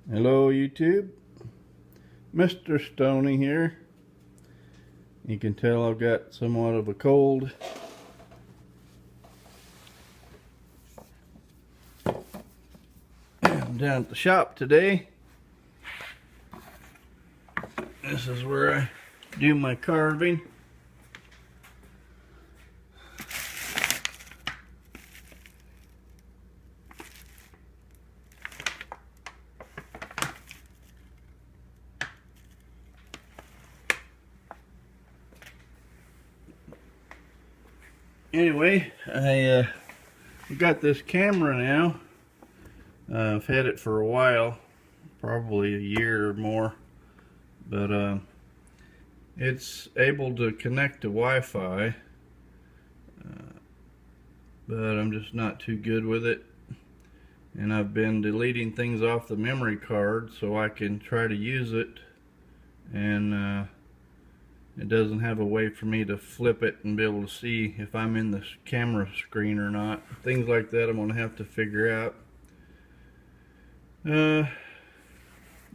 Hello YouTube, Mr. Stoney here. You can tell I've got somewhat of a cold. I'm down at the shop today. This is where I do my carving. Anyway, I got this camera now. I've had it for a while, probably a year or more, but it's able to connect to Wi-Fi, but I'm just not too good with it, and I've been deleting things off the memory card so I can try to use it, and it doesn't have a way for me to flip it and be able to see if I'm in the camera screen or not. Things like that I'm going to have to figure out.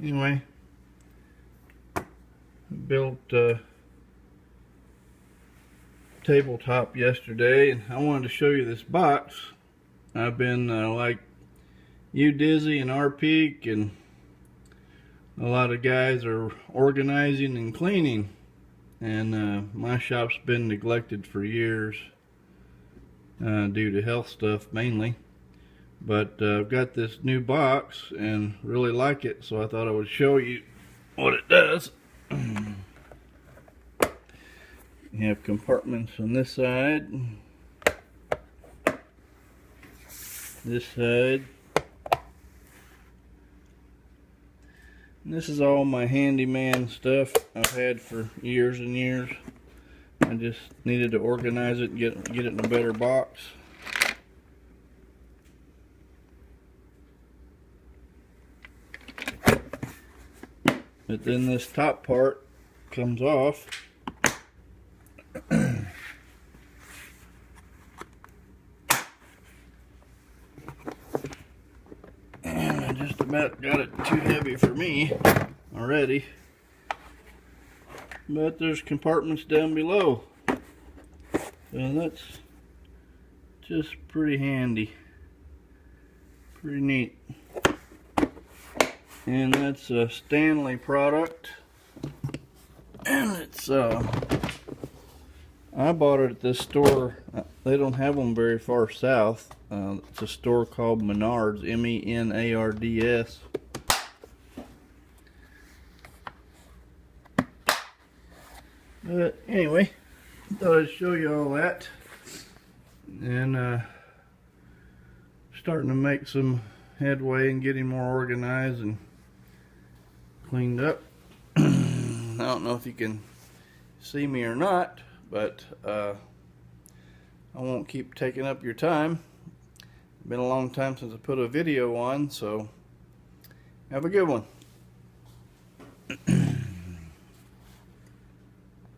Anyway, I built a tabletop yesterday, and I wanted to show you this box. I've been like you, Dizzy, and R-Peak, and a lot of guys are organizing and cleaning. And my shop's been neglected for years due to health stuff mainly. But I've got this new box and really like it, so I thought I would show you what it does. You have compartments on this side, this side. And this is all my handyman stuff I've had for years and years. I just needed to organize it and get it in a better box. But then this top part comes off. And I just about got it too heavy for me already. But there's compartments down below. So that's just pretty handy. Pretty neat. And that's a Stanley product. And it's I bought it at this store. They don't have them very far south. It's a store called Menards, M-E-N-A-R-D-S. But anyway, thought I'd show you all that. And starting to make some headway and getting more organized and cleaned up. I don't know if you can see me or not, but I won't keep taking up your time. It's been a long time since I put a video on, so have a good one.